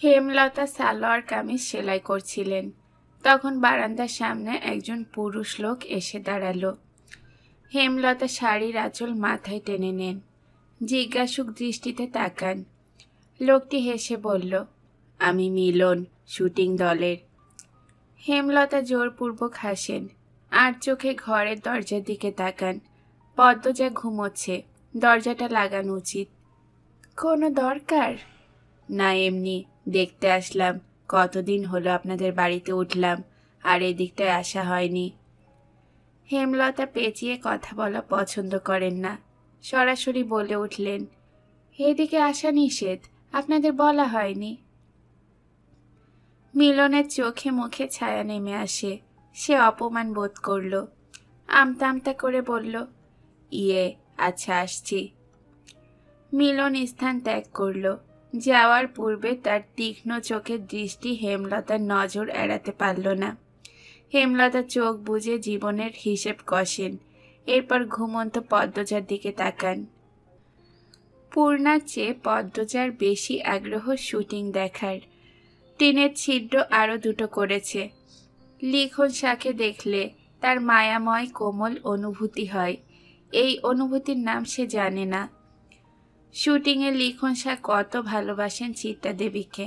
হেমলতা সালোয়ার কামিজ সেলাই করছিলেন। তখন বারান্দার সামনে একজন পুরুষ লোক এসে দাঁড়ালো। হেমলতা শাড়ির আঁচল মাথায় টেনে নেন, জিজ্ঞাসুক দৃষ্টিতে তাকান। লোকটি হেসে বলল, আমি মিলন, শুটিং দলের। হেমলতা জোরপূর্বক হাসেন, আর চোখে ঘরের দরজার দিকে তাকান। পদ্মজা ঘুমোচ্ছে, দরজাটা লাগানো উচিত। কোনো দরকার? না, এমনি দেখতে আসলাম। কতদিন হলো আপনাদের বাড়িতে উঠলাম, আর এদিকটায় আসা হয়নি। হেমলতা পেঁচিয়ে কথা বলা পছন্দ করেন না, সরাসরি বলে উঠলেন, এদিকে আসা নিষেধ, আপনাদের বলা হয়নি। মিলনের চোখে মুখে ছায়া নেমে আসে। সে অপমান বোধ করল, আমতা আমতা করে বলল, আচ্ছা আসছি। মিলন স্থান ত্যাগ করল। যাওয়ার পূর্বে তার তীক্ষ্ণ চোখের দৃষ্টি হেমলতার নজর এড়াতে পারল না। হেমলতা চোখ বুজে জীবনের হিসেব কষেন, এরপর ঘুমন্ত পদ্মজার দিকে তাকান। পূর্ণার চেয়ে পদ্মজার বেশি আগ্রহ শুটিং দেখার। টিনের ছিদ্র আরো দুটো করেছে। লিখন শাকে দেখলে তার মায়াময় কোমল অনুভূতি হয়। এই অনুভূতির নাম সে জানে না। শুটিংয়ে লিখন শাহ কত ভালোবাসেন চিত্রা দেবীকে।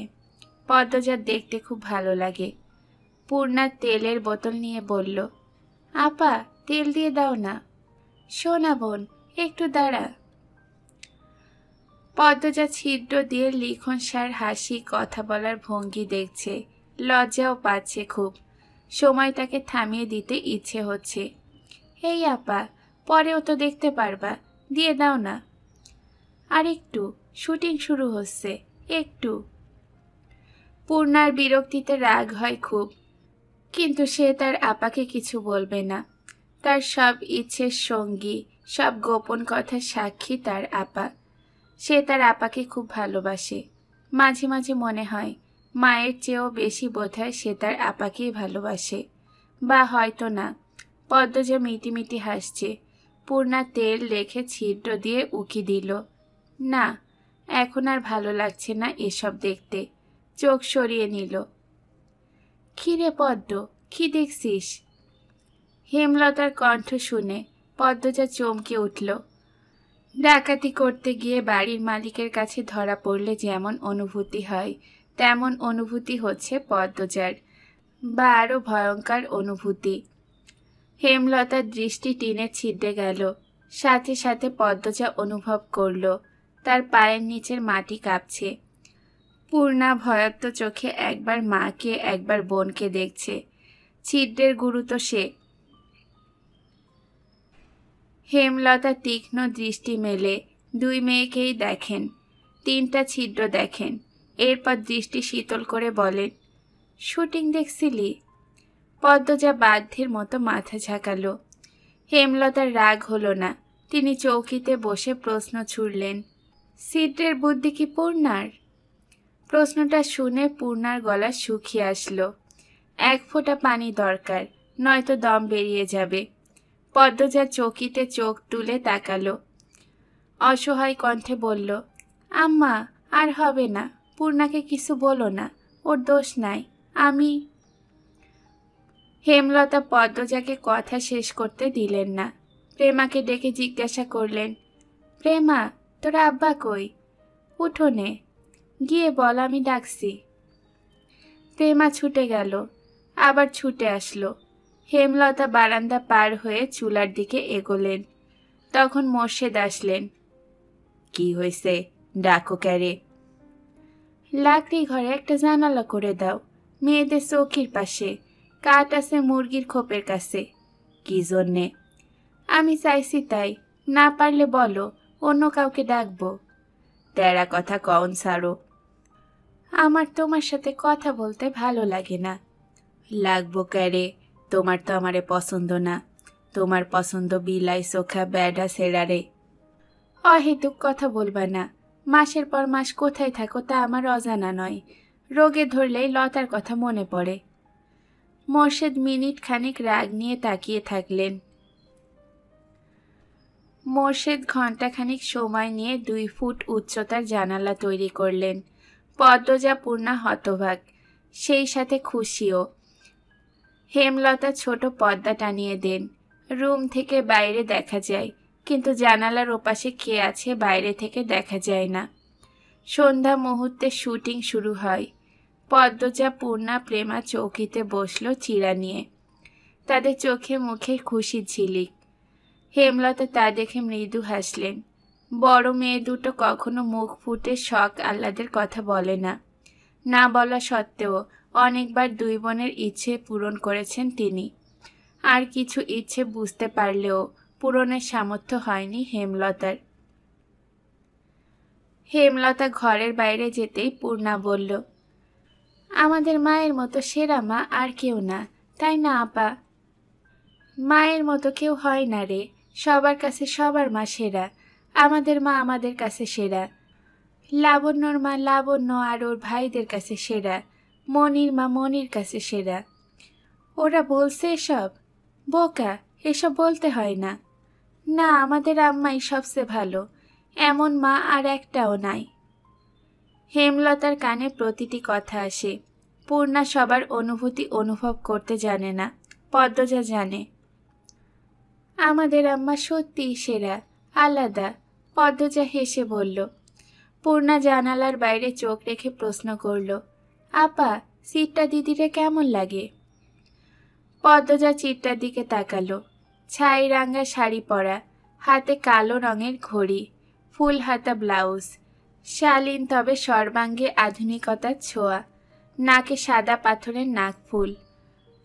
পদ্মজার দেখতে খুব ভালো লাগে। পূর্ণা তেলের বোতল নিয়ে বলল, আপা তেল দিয়ে দাও না। সোনা বোন, একটু দাঁড়া। পদ্মজা ছিদ্র দিয়ে লিখন শাহর হাসি, কথা বলার ভঙ্গি দেখছে, লজ্জাও পাচ্ছে খুব। সময়টাকে থামিয়ে দিতে ইচ্ছে হচ্ছে। এই আপা, পরেও তো দেখতে পারবা, দিয়ে দাও না। আর একটু, শুটিং শুরু হচ্ছে, একটু। পূর্ণার বিরক্তিতে রাগ হয় খুব, কিন্তু সে তার আপাকে কিছু বলবে না। তার সব ইচ্ছের সঙ্গী, সব গোপন কথার সাক্ষী তার আপা। সে তার আপাকে খুব ভালোবাসে। মাঝে মাঝে মনে হয় মায়ের চেয়েও বেশি বোধহয় সে তার আপাকেই ভালোবাসে, বা হয়তো না। পদ্মজা মিটিমিটি হাসছে। পূর্ণা তেল রেখে ছিদ্র দিয়ে উকি দিল। না, এখন আর ভালো লাগছে না এসব দেখতে। চোখ সরিয়ে নিল। খিরে পদ্ম, কি দেখছিস? হেমলতার কণ্ঠ শুনে পদ্মজা চমকে উঠল। ডাকাতি করতে গিয়ে বাড়ির মালিকের কাছে ধরা পড়লে যেমন অনুভূতি হয়, তেমন অনুভূতি হচ্ছে পদ্মজার, বা আরো ভয়ঙ্কর অনুভূতি। হেমলতার দৃষ্টি টিনে ছিদ্রে গেল। সাথে সাথে পদ্মজা অনুভব করল তার পায়ের নিচের মাটি কাঁপছে। পূর্ণা ভয়ত্ব চোখে একবার মাকে একবার বোনকে দেখছে। ছিদ্রের গুরুত্ব সে। হেমলতা তীক্ষ্ণ দৃষ্টি মেলে দুই মেয়েকেই দেখেন। তিনটা ছিদ্র দেখেন। এরপর দৃষ্টি শীতল করে বলেন, শুটিং দেখছিলি? পদ্মজা বাধ্যের মতো মাথা ঝাঁকালো। হেমলতার রাগ হলো না। তিনি চৌকিতে বসে প্রশ্ন ছুড়লেন, ছিদ্রের বুদ্ধি কি পূর্ণার? প্রশ্নটা শুনে পূর্ণার গলা শুকিয়ে আসলো। এক ফোঁটা পানি দরকার, নয়তো দম বেরিয়ে যাবে। পদ্মজা চৌকিতে চোখ তুলে তাকালো। অসহায় কণ্ঠে বলল, আম্মা, আর হবে না। পূর্ণাকে কিছু বলো না, ওর দোষ নাই। আমি। হেমলতা পদ্মজাকে কথা শেষ করতে দিলেন না। প্রেমাকে ডেকে জিজ্ঞাসা করলেন, প্রেমা, তোর আব্বা কই? উঠোনে, গিয়ে বল আমি ডাকছি। প্রেমা ছুটে গেল, আবার ছুটে আসলো। হেমলতা বারান্দা পার হয়ে চুলার দিকে এগোলেন। তখন মোর্শেদ আসলেন। কি হয়েছে, ডাকো ক্যারে? লাকড়ি ঘরে একটা জানালা করে দাও, মেয়েদের চৌকির পাশে, কাঠ আছে মুরগির খোপের কাছে। কি জন্যে? আমি চাইছি তাই, না পারলে বলো, অন্য কাউকে ডাকবো। তেরা কথা কন সারো। আমার তোমার সাথে কথা বলতে ভালো লাগে না। লাগবো ক্যারে, তোমার তো আমারে পছন্দ না। তোমার পছন্দ বিলাই চোখা ব্যাডা সেরারে। অহেতুক কথা বলবা না। মাসের পর মাস কোথায় থাকো তা আমার অজানা নয়। রোগে ধরলেই লতার কথা মনে পড়ে। মোর্শেদ মিনিট খানিক রাগ নিয়ে তাকিয়ে থাকলেন। মোর্শেদ ঘণ্টাখানিক সময় নিয়ে 2 ফুট উচ্চতার জানালা তৈরি করলেন। পদ্মজা পূর্ণা হতবাক, সেই সাথে খুশিও। হেমলতা ছোট পর্দা টানিয়ে দেন। রুম থেকে বাইরে দেখা যায়, কিন্তু জানালার ওপাশে কে আছে বাইরে থেকে দেখা যায় না। সন্ধ্যা মুহূর্তে শুটিং শুরু হয়। পদ্মজা, পূর্ণা, প্রেমা চৌকিতে বসলো চিড়া নিয়ে। তাদের চোখে মুখে খুশির ঝিলিক। হেমলতা তা দেখে মৃদু হাসলেন। বড় মেয়ে দুটো কখনো মুখ ফুটে শখ আহ্লাদের কথা বলে না। না বলা সত্ত্বেও অনেকবার দুই বোনের ইচ্ছে পূরণ করেছেন তিনি। আর কিছু ইচ্ছে বুঝতে পারলেও পূরণের সামর্থ্য হয়নি হেমলতার। হেমলতা ঘরের বাইরে যেতেই পূর্ণা বলল, আমাদের মায়ের মতো সেরা মা আর কেউ না, তাই না আপা? মায়ের মতো কেউ হয় না রে, সবার কাছে সবার মা সেরা। আমাদের মা আমাদের কাছে সেরা, লাবণ্যর মা লাবণ্য আর ওর ভাইদের কাছে সেরা, মনির মা মনির কাছে সেরা। ওরা বলছে এসব? বোকা, এসব বলতে হয় না। না, আমাদের আম্মাই সবচেয়ে ভালো, এমন মা আর একটাও নাই। হেমলতার কানে প্রতিটি কথা আসে। পূর্ণা সবার অনুভূতি অনুভব করতে জানে না, পদ্মজা জানে। আমাদের আম্মা সত্যিই সেরা, আলাদা, পদ্মজা হেসে বলল। পূর্ণা জানালার বাইরে চোখ রেখে প্রশ্ন করল, আপা, সিটটা দিদিরে কেমন লাগে? পদ্মজা চিটটার দিকে তাকালো। ছাই রাঙা শাড়ি পরা, হাতে কালো রঙের ঘড়ি, ফুল হাতা ব্লাউজ, শালীন তবে সর্বাঙ্গে আধুনিকতার ছোঁয়া, নাকে সাদা পাথরের নাকফুল,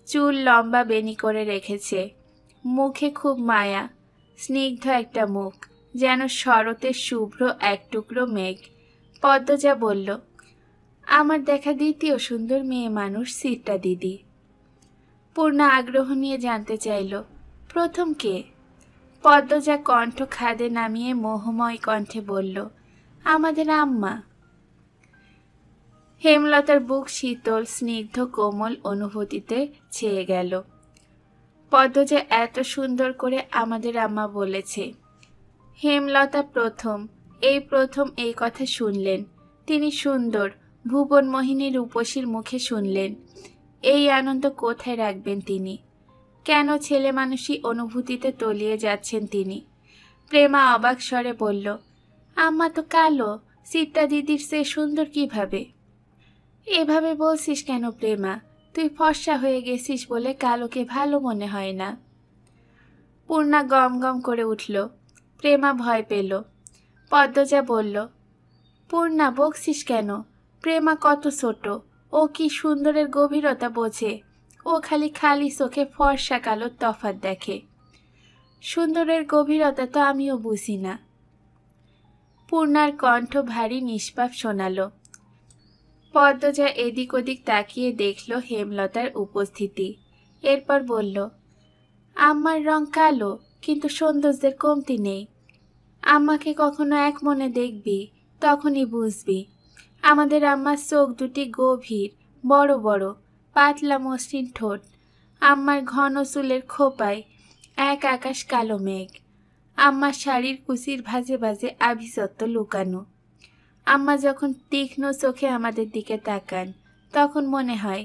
চুল লম্বা বেনি করে রেখেছে, মুখে খুব মায়া, স্নিগ্ধ একটা মুখ, যেন শরতের শুভ্র এক টুকরো মেঘ। পদ্মজা বলল, আমার দেখা দ্বিতীয় সুন্দর মেয়ে মানুষ সিটটা দিদি। পূর্ণা আগ্রহ নিয়ে জানতে চাইল, প্রথম কে? পদ্মজা কণ্ঠ খাদে নামিয়ে মোহময় কণ্ঠে বলল, আমাদের আম্মা। হেমলতার বুক শীতল স্নিগ্ধ কোমল অনুভূতিতে ছেয়ে গেল। পদ্মজা এত সুন্দর করে আমাদের আম্মা বলেছে। হেমলতা প্রথম এই কথা শুনলেন। তিনি সুন্দর ভুবন মোহিনী রূপসীর মুখে শুনলেন। এই আনন্দ কোথায় রাখবেন তিনি? কেন ছেলে মানুষই অনুভূতিতে তলিয়ে যাচ্ছেন তিনি? প্রেমা অবাক স্বরে বলল, আম্মা তো কালো, সিটটা দিদির চেয়ে সুন্দর কিভাবে? এভাবে বলছিস কেন প্রেমা? তুই ফর্সা হয়ে গেছিস বলে কালোকে ভালো মনে হয় না। পূর্ণা গম গম করে উঠল। প্রেমা ভয় পেল। পদ্মজা বলল, পূর্ণা বকছিস কেন? প্রেমা কত ছোট, ও কি সুন্দরের গভীরতা বোঝে? ও খালি খালি চোখে ফর্সা কালোর তফাৎ দেখে। সুন্দরের গভীরতা তো আমিও বুঝি না। পূর্ণার কণ্ঠ ভারী নিষ্পাপ শোনালো। পদ্মজা এদিক ওদিক তাকিয়ে দেখল হেমলতার উপস্থিতি। এরপর বলল, আম্মার রং কালো, কিন্তু সৌন্দর্যের কমতি নেই। আম্মাকে কখনো এক মনে দেখবি, তখনই বুঝবি। আমাদের আম্মার চোখ দুটি গভীর, বড় বড়, পাতলা মসৃণ ঠোঁট। আম্মার ঘন চুলের খোপায় এক আকাশ কালো মেঘ। আম্মার শাড়ির কুচির ভাজে ভাজে আভিজাত্য লুকানো। আম্মা যখন তীক্ষ্ণ চোখে আমাদের দিকে তাকান, তখন মনে হয়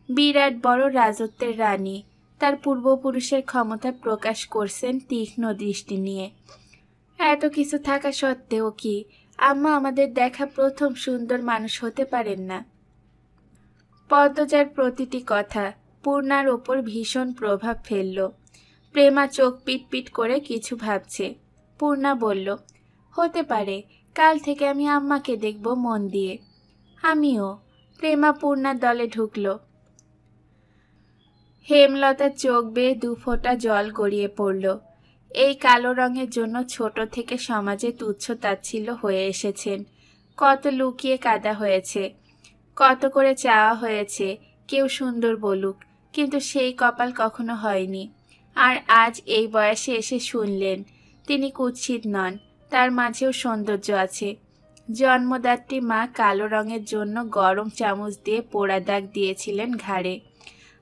বিরাট বড় রাজত্বের রানী তার পূর্বপুরুষের ক্ষমতা প্রকাশ করছেন তীক্ষ্ণ দৃষ্টি নিয়ে। এত কিছু থাকা সত্ত্বেও কি আম্মা আমাদের দেখা প্রথম সুন্দর মানুষ হতে পারেন না? পদ্মজার প্রতিটি কথা পূর্ণার ওপর ভীষণ প্রভাব ফেলল। প্রেমা চোখ পিটপিট করে কিছু ভাবছে। পূর্ণা বলল, হতে পারে, কাল থেকে আমি আম্মাকে দেখব মন দিয়ে। আমিও। প্রেমা পূর্ণার দলে ঢুকল। হেমলতার চোখ বেয়ে দুফোঁটা জল গড়িয়ে পড়ল। এই কালো রঙের জন্য ছোট থেকে সমাজে তুচ্ছ তাচ্ছিল্য হয়ে এসেছেন। কত লুকিয়ে কাঁদা হয়েছে, কত করে চাওয়া হয়েছে কেউ সুন্দর বলুক, কিন্তু সেই কপাল কখনো হয়নি। আর আজ এই বয়সে এসে শুনলেন তিনি কুৎসিত নন, তার মাঝেও সৌন্দর্য আছে। জন্মদাত্রী মা কালো রঙের জন্য গরম চামচ দিয়ে পোড়া দাগ দিয়েছিলেন ঘাড়ে,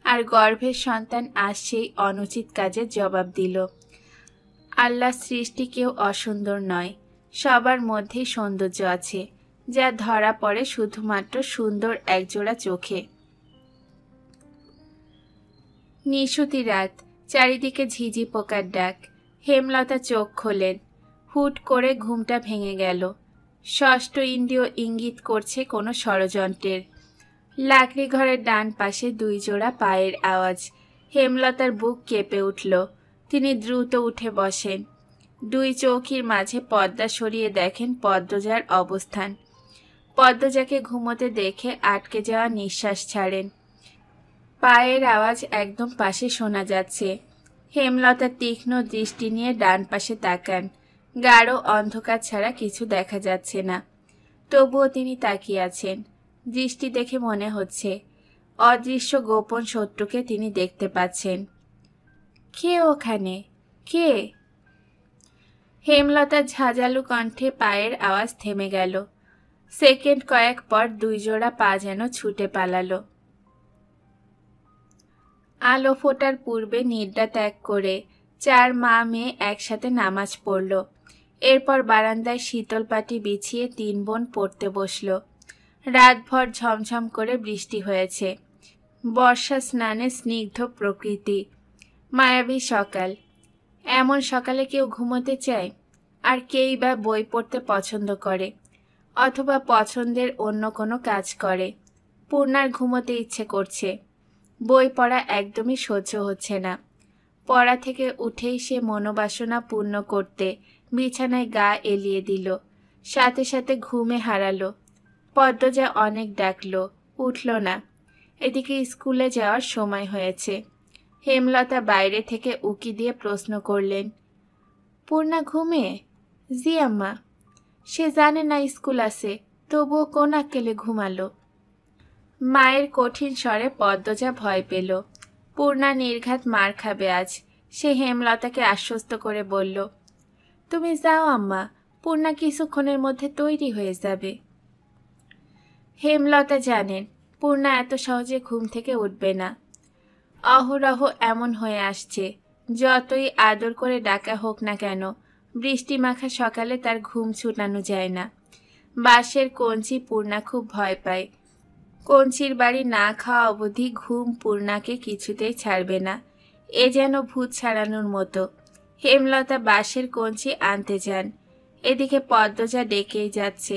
আর গর্ভের সন্তান আজ সেই অনুচিত কাজের জবাব দিল। আল্লাহর সৃষ্টি কেউ অসুন্দর নয়, সবার মধ্যেই সৌন্দর্য আছে। যা ধরা পড়ে শুধুমাত্র সুন্দর একজোড়া চোখে। নিশুতি রাত, চারিদিকে ঝিঝি পোকার ডাক। হেমলতা চোখ খোলেন। হুট করে ঘুমটা ভেঙে গেল। ষষ্ঠ ইন্দ্রিয় ইঙ্গিত করছে কোনো ষড়যন্ত্রের। লাকড়ি ঘরের ডান পাশে 2 জোড়া পায়ের আওয়াজ। হেমলতার বুক কেঁপে উঠল। তিনি দ্রুত উঠে বসেন। 2 চৌকির মাঝে পর্দা সরিয়ে দেখেন পদ্মজার অবস্থান। পদ্মজাকে ঘুমোতে দেখে আটকে যাওয়া নিঃশ্বাস ছাড়েন। পায়ের আওয়াজ একদম পাশে শোনা যাচ্ছে। হেমলতা তীক্ষ্ণ দৃষ্টি নিয়ে ডান পাশে তাকান। গাঢ় অন্ধকার ছাড়া কিছু দেখা যাচ্ছে না, তবুও তিনি তাকিয়ে আছেন। দৃষ্টি দেখে মনে হচ্ছে অদৃশ্য গোপন শত্রুকে তিনি দেখতে পাচ্ছেন। কে ওখানে? কে? হেমলতার ঝাঁঝালু কণ্ঠে পায়ের আওয়াজ থেমে গেল। সেকেন্ড কয়েক পর 2 জোড়া পা যেন ছুটে পালালো। আলো ফোটার পূর্বে নিদ্রা ত্যাগ করে 4 মা মেয়ে একসাথে নামাজ পড়ল। এরপর বারান্দায় শীতল পাটি বিছিয়ে 3 বোন পড়তে বসল। রাতভর ঝমঝম করে বৃষ্টি হয়েছে। বর্ষা স্নানে স্নিগ্ধ প্রকৃতি, মায়াবী সকাল। এমন সকালে কেউ ঘুমোতে চায়? আর কেই বা বই পড়তে পছন্দ করে, অথবা পছন্দের অন্য কোনো কাজ করে। পূর্ণার ঘুমোতে ইচ্ছে করছে। বই পড়া একদমই সহ্য হচ্ছে না। পড়া থেকে উঠেই সে মনোবাসনা পূর্ণ করতে বিছানায় গা এলিয়ে দিল। সাথে সাথে ঘুমে হারালো। পদ্মজা অনেক ডাকলো, উঠল না। এদিকে স্কুলে যাওয়ার সময় হয়েছে। হেমলতা বাইরে থেকে উকি দিয়ে প্রশ্ন করলেন, পূর্ণা ঘুমে? জি আম্মা। সে জানে না স্কুল আছে, তবুও কোন আক্কেলে ঘুমালো? মায়ের কঠিন স্বরে পদ্মজা ভয় পেল। পূর্ণা নির্ঘাত মার খাবে আজ। সে হেমলতাকে আশ্বস্ত করে বলল, তুমি যাও আম্মা, পূর্ণা কিছুক্ষণের মধ্যে তৈরি হয়ে যাবে। হেমলতা জানেন পূর্ণা এত সহজে ঘুম থেকে উঠবে না। অহরহ এমন হয়ে আসছে। যতই আদর করে ডাকা হোক না কেন, বৃষ্টি মাখা সকালে তার ঘুম ছুটানো যায় না। বাঁশের কঞ্চি পূর্ণা খুব ভয় পায়। কঞ্চির বাড়ি না খাওয়া অবধি ঘুম পূর্ণাকে কিছুতেই ছাড়বে না। এ যেন ভূত ছাড়ানোর মতো। হেমলতা বাঁশের কঞ্চি আনতে যান। এদিকে পদ্মজা ডেকেই যাচ্ছে,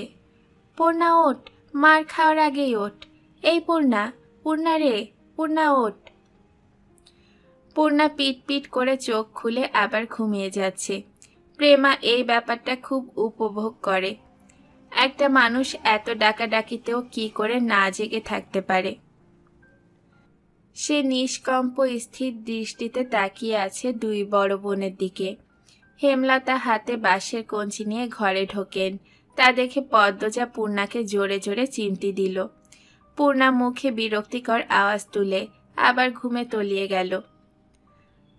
পূর্ণা ওঠ, মার খাওয়ার আগেই ওঠ। এই পূর্ণা, পূর্ণা রে, পূর্ণা ওঠ। পূর্ণা পিট পিট করে চোখ খুলে আবার ঘুমিয়ে যাচ্ছে। প্রেমা এই ব্যাপারটা খুব উপভোগ করে। একটা মানুষ এত ডাকাডাকিতেও কি করে না জেগে থাকতে পারে। সে নিষ্কম্প স্থির দৃষ্টিতে তাকিয়ে আছে 2 বড় বোনের দিকে। হেমলতা হাতে বাঁশের কঞ্চি নিয়ে ঘরে ঢোকেন। তা দেখে পদ্মজা পূর্ণাকে জোরে জোরে চিমটি দিল। পূর্ণা মুখে বিরক্তিকর আওয়াজ তুলে আবার ঘুমে তলিয়ে গেল।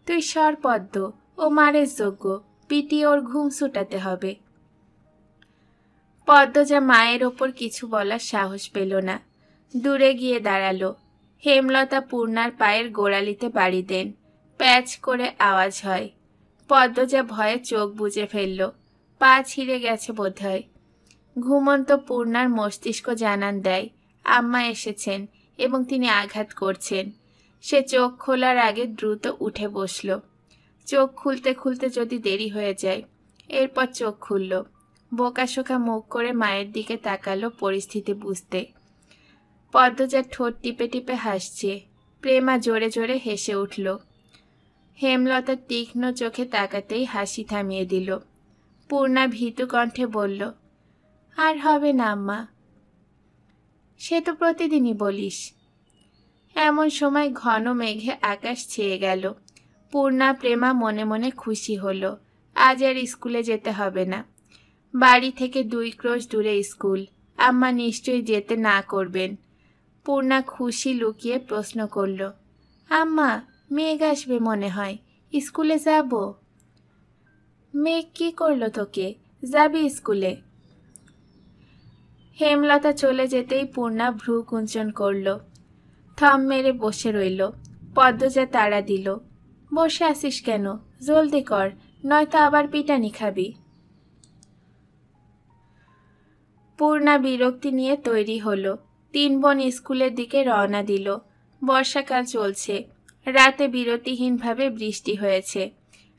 তুই সর পদ্ম, ও মারের যোগ্য, পিটিয়ে ওর ঘুম ছুটাতে হবে। পদ্মজা মায়ের ওপর কিছু বলার সাহস পেল না। দূরে গিয়ে দাঁড়ালো। হেমলতা পূর্ণার পায়ের গোড়ালিতে বাড়ি দেন। প্যাচ করে আওয়াজ হয়। পদ্মজা ভয়ে চোখ বুজে ফেলল। পা ছিঁড়ে গেছে বোধহয়। ঘুমন্ত পূর্ণার মস্তিষ্ক জানান দেয় আম্মা এসেছেন এবং তিনি আঘাত করছেন। সে চোখ খোলার আগে দ্রুত উঠে বসল। চোখ খুলতে খুলতে যদি দেরি হয়ে যায়। এরপর চোখ খুলল। বোকাশোকা মুখ করে মায়ের দিকে তাকালো পরিস্থিতি বুঝতে। পদ্মজার ঠোঁট টিপে টিপে হাসছে। প্রেমা জোরে জোরে হেসে উঠল। হেমলতার তীক্ষ্ণ চোখে তাকাতেই হাসি থামিয়ে দিল। পূর্ণা ভীতু কণ্ঠে বলল, আর হবে না আম্মা। সে তো প্রতিদিনই বলিস। এমন সময় ঘন মেঘে আকাশ ছেয়ে গেল। পূর্ণা প্রেমা মনে মনে খুশি হলো। আজ আর স্কুলে যেতে হবে না। বাড়ি থেকে 2 ক্রোশ দূরে স্কুল। আম্মা নিশ্চয়ই যেতে না করবেন। পূর্ণা খুশি লুকিয়ে প্রশ্ন করল, আম্মা মেঘ আসবে মনে হয়, স্কুলে যাব? মেঘ কি করলো তোকে? যাবি স্কুলে? হেমলতা চলে যেতেই পূর্ণা ভ্রু কুঞ্চন করল। থম মেরে বসে রইল। পদ্মজা তাড়া দিল, বসে আসিস কেন? জলদি কর, নয়তো আবার পিটানি খাবি। পূর্ণা বিরক্তি নিয়ে তৈরি হলো। 3 বোন স্কুলের দিকে রওনা দিল। বর্ষাকাল চলছে। রাতে বিরতিহীনভাবে বৃষ্টি হয়েছে।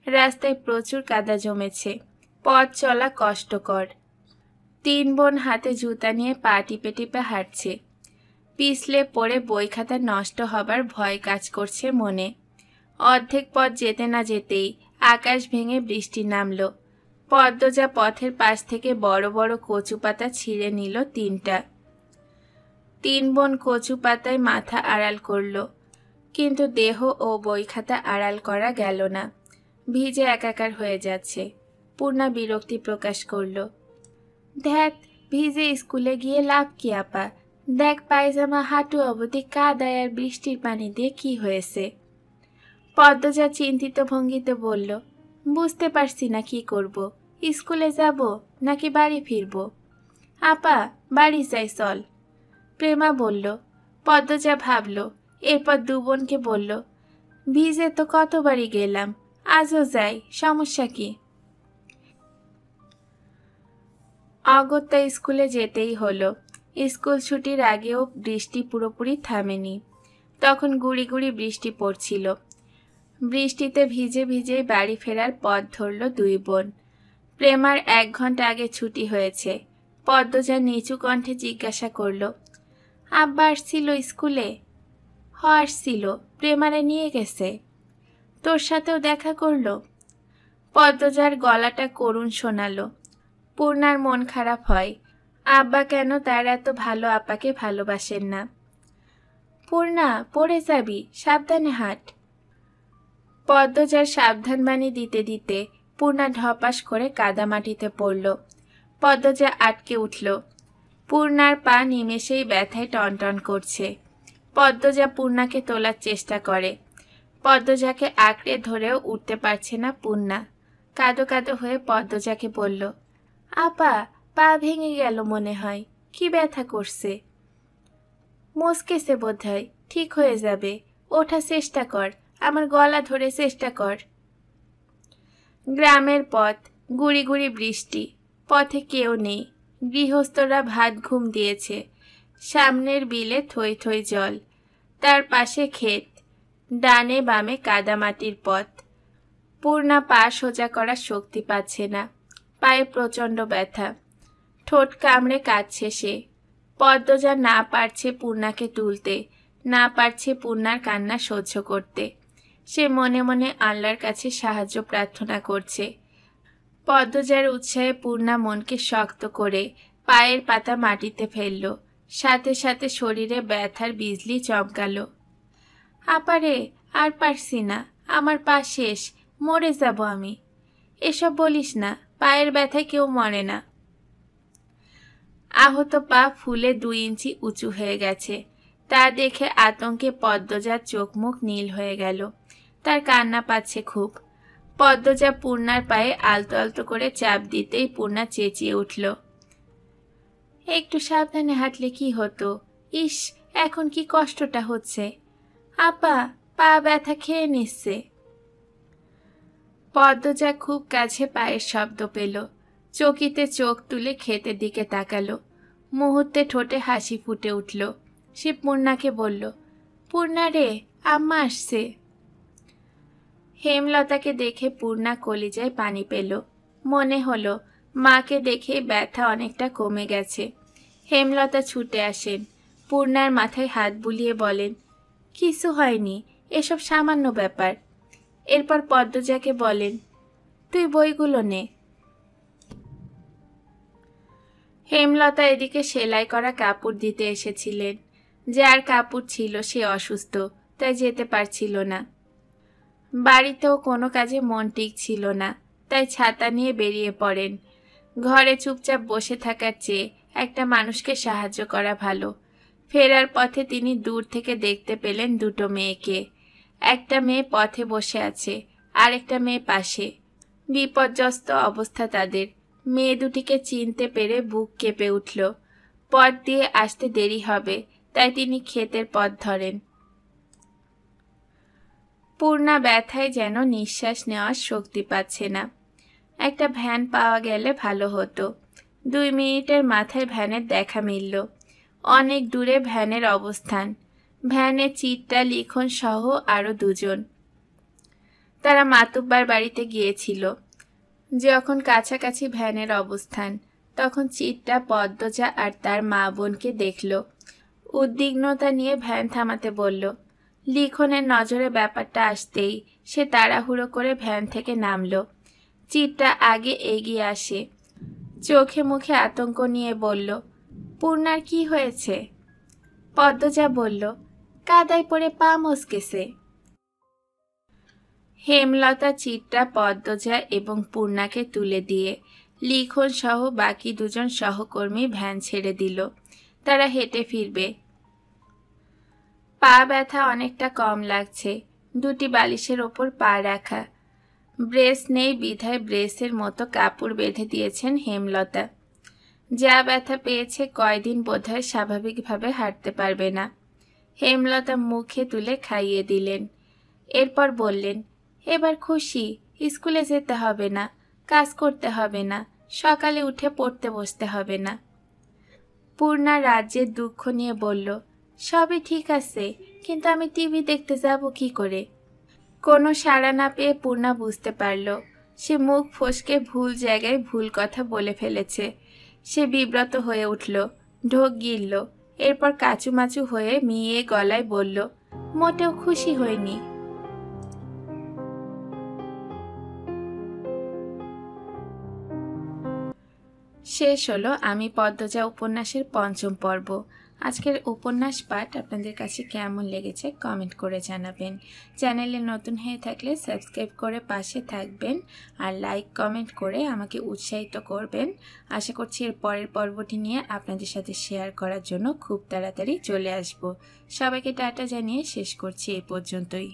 রাস্তায় প্রচুর কাদা জমেছে। পথ চলা কষ্টকর। 3 বোন হাতে জুতা নিয়ে পা টিপে টিপে হাঁটছে। পিছলে পড়ে বই খাতা নষ্ট হবার ভয় কাজ করছে মনে। অর্ধেক পথ যেতে না যেতেই আকাশ ভেঙে বৃষ্টি নামল। পদ্মজা পথের পাশ থেকে বড় বড় কচু পাতা ছিঁড়ে নিল 3টা। 3 বোন কচু পাতায় মাথা আড়াল করল, কিন্তু দেহ ও বই খাতা আড়াল করা গেল না। ভিজে একাকার হয়ে যাচ্ছে। পূর্ণা বিরক্তি প্রকাশ করল। ধ্যাত, ভিজে স্কুলে গিয়ে লাভ কি আপা? দেখ পায়জামা হাঁটু অবধি কাদায় আর বৃষ্টির পানি দিয়ে কি হয়েছে। পদ্মজা চিন্তিত ভঙ্গিতে বলল, বুঝতে পারছি না কি করব। স্কুলে যাব নাকি বাড়ি ফিরব? আপা, বাড়ি যাই চল। প্রেমা বলল। পদ্মজা ভাবল। এরপর 2 বোনকে বলল, ভিজে তো কতবারই গেলাম, আজও যাই, সমস্যা কি? অগত্যা স্কুলে যেতেই হলো। স্কুল ছুটির আগেও বৃষ্টি পুরোপুরি থামেনি। তখন গুড়ি গুড়ি বৃষ্টি পড়ছিল। বৃষ্টিতে ভিজে ভিজেই বাড়ি ফেরার পথ ধরল 2 বোন। প্রেমার 1 ঘন্টা আগে ছুটি হয়েছে। পদ্মজা নিচু কণ্ঠে জিজ্ঞাসা করল, আব্বা আসছিল স্কুলে? আসছিল, প্রেমারে নিয়ে গেছে। তোর সাথেও দেখা করলো? পদ্মজার গলাটা করুণ শোনালো। পূর্ণার মন খারাপ হয়। আব্বা কেন তার এত ভালো আপাকে ভালোবাসেন না। পূর্ণা, পড়ে যাবি, সাবধানে হাঁট। পদ্মজার সাবধান বাণী দিতে দিতে পূর্ণা ঢপাস করে কাদামাটিতে পড়ল। পদ্মজা আটকে উঠল। পূর্ণার পা নিমেষেই ব্যথায় টনটন করছে। পদ্মজা পূর্ণাকে তোলার চেষ্টা করে। পদ্মজাকে আঁকড়ে ধরেও উঠতে পারছে না পূর্ণা। কাঁদো কাঁদো হয়ে পদ্মজাকে বলল, আপা, পা ভেঙে গেল মনে হয়, কি ব্যথা করছে? মস্কেছে বোধহয়, ঠিক হয়ে যাবে, ওঠার চেষ্টা কর, আমার গলা ধরে চেষ্টা কর। গ্রামের পথ, গুড়ি গুড়ি বৃষ্টি। পথে কেউ নেই। গৃহস্থরা ভাত ঘুম দিয়েছে। সামনের বিলে থই থই জল। তার পাশে ক্ষেত। ডানে বামে কাদামাটির পথ। পূর্ণা পা সোজা করার শক্তি পাচ্ছে না। পায়ে প্রচণ্ড ব্যথা। ঠোঁট কামড়ে কাঁদছে সে। পদ্মজা না পারছে পূর্ণাকে তুলতে, না পারছে পূর্ণার কান্না সহ্য করতে। সে মনে মনে আল্লাহর কাছে সাহায্য প্রার্থনা করছে। পদ্মজার উৎসাহে পূর্ণা মনকে শক্ত করে পায়ের পাতা মাটিতে ফেলল। সাথে সাথে শরীরে ব্যথার বিজলি চমকালো। আপারে, আর পারছি না, আমার পা শেষ, মরে যাব আমি। এসব বলিস না, পায়ের ব্যথায় কেউ মরে না। আহত পা ফুলে 2 ইঞ্চি উঁচু হয়ে গেছে। তা দেখে আতঙ্কে পদ্মজার চোখ মুখ নীল হয়ে গেল। তার কান্না পাচ্ছে খুব। পদ্মজা পূর্ণার পায়ে আলতো আলতো করে চাপ দিতেই পূর্ণা চেঁচিয়ে উঠল, একটু সাবধানে হাঁটলে কি হতো? ইস, এখন কি কষ্টটা হচ্ছে। আপা, পা ব্যথা খেয়ে নিচ্ছে। পদ্মজা খুব কাছে পায়ের শব্দ পেল। চকিতে চোখ তুলে ক্ষেতের দিকে তাকালো। মুহূর্তে ঠোঁটে হাসি ফুটে উঠল। সে পূর্ণাকে বলল, পূর্ণা রে, আম্মা আসছে। হেমলতাকে দেখে পূর্ণা কলিজায় পানি পেল। মনে হলো মাকে দেখে ব্যথা অনেকটা কমে গেছে। হেমলতা ছুটে আসেন। পূর্ণার মাথায় হাত বুলিয়ে বলেন, কিছু হয়নি, এসব সামান্য ব্যাপার। এরপর পদ্মজাকে বলেন, তুই বইগুলো নে। হেমলতা এদিকে সেলাই করা কাপড় দিতে এসেছিলেন। যার কাপড় ছিল সে অসুস্থ, তাই যেতে পারছিল না। বাড়িতেও কোনো কাজে মন টিকছিল না, তাই ছাতা নিয়ে বেরিয়ে পড়েন। ঘরে চুপচাপ বসে থাকার চেয়ে একটা মানুষকে সাহায্য করা ভালো। ফেরার পথে তিনি দূর থেকে দেখতে পেলেন 2টো মেয়েকে। একটা মেয়ে পথে বসে আছে, আরেকটা মেয়ে পাশে। বিপর্যস্ত অবস্থা তাদের। মেয়ে দুটিকে চিনতে পেরে বুক কেঁপে উঠল। পথ দিয়ে আসতে দেরি হবে, তাই তিনি ক্ষেতের পথ ধরেন। পূর্ণা ব্যথায় যেন নিঃশ্বাস নেওয়ার শক্তি পাচ্ছে না। একটা ভ্যান পাওয়া গেলে ভালো হতো। 2 মিনিটের মাথায় ভ্যানের দেখা মিলল। অনেক দূরে ভ্যানের অবস্থান। ভ্যানে চিত্রা, লিখন সহ আরও 2 জন। তারা মাতুব্বার বাড়িতে গিয়েছিল। যখন কাছাকাছি ভ্যানের অবস্থান, তখন চিত্রা পদ্মজা আর তার মা বোনকে দেখল। উদ্বিগ্নতা নিয়ে ভ্যান থামাতে বলল। লিখনের নজরে ব্যাপারটা আসতেই সে তাড়াহুড়ো করে ভ্যান থেকে নামল। চিত্রা আগে এগিয়ে আসে, চোখে মুখে আতঙ্ক নিয়ে বলল, পূর্ণার কি হয়েছে? পদ্মজা বলল, কাদায় পড়ে পা মচকেছে। হেমলতা চিত্রা, পদ্মজা এবং পূর্ণাকে তুলে দিয়ে লিখন সহ বাকি 2 জন সহকর্মী ভ্যান ছেড়ে দিল। তারা হেঁটে ফিরবে। পা ব্যথা অনেকটা কম লাগছে। 2টি বালিশের ওপর পা রাখা। ব্রেস নেই বিধায় ব্রেসের মতো কাপড় বেঁধে দিয়েছেন হেমলতা। যা ব্যথা পেয়েছে কয়দিন বোধহয় স্বাভাবিকভাবে হাঁটতে পারবে না। হেমলতা মুখে তুলে খাইয়ে দিলেন। এরপর বললেন, এবার খুশি, স্কুলে যেতে হবে না, কাজ করতে হবে না, সকালে উঠে পড়তে বসতে হবে না। পূর্ণা রাজ্যের দুঃখ নিয়ে বলল, সবই ঠিক আছে, কিন্তু আমি টিভি দেখতে যাব কি করে? কোনো সাড়া না পেয়ে পূর্ণা বুঝতে পারল সে মুখ ফসকে ভুল জায়গায় ভুল কথা বলে ফেলেছে। সে বিব্রত হয়ে উঠল, ঢোক গিলল। এরপর কাচুমাচু হয়ে মিয়ে গলায় বলল, মোটেও খুশি হয়নি। শেষ হলো আমি পদ্মজা উপন্যাসের 5ম পর্ব। আজকের উপন্যাস পাঠ আপনাদের কাছে কেমন লেগেছে কমেন্ট করে জানাবেন। চ্যানেলে নতুন হয়ে থাকলে সাবস্ক্রাইব করে পাশে থাকবেন আর লাইক কমেন্ট করে আমাকে উৎসাহিত করবেন। আশা করছি এর পরের পর্বটি নিয়ে আপনাদের সাথে শেয়ার করার জন্য খুব তাড়াতাড়ি চলে আসব। সবাইকে টাটা জানিয়ে শেষ করছি এই পর্যন্তই।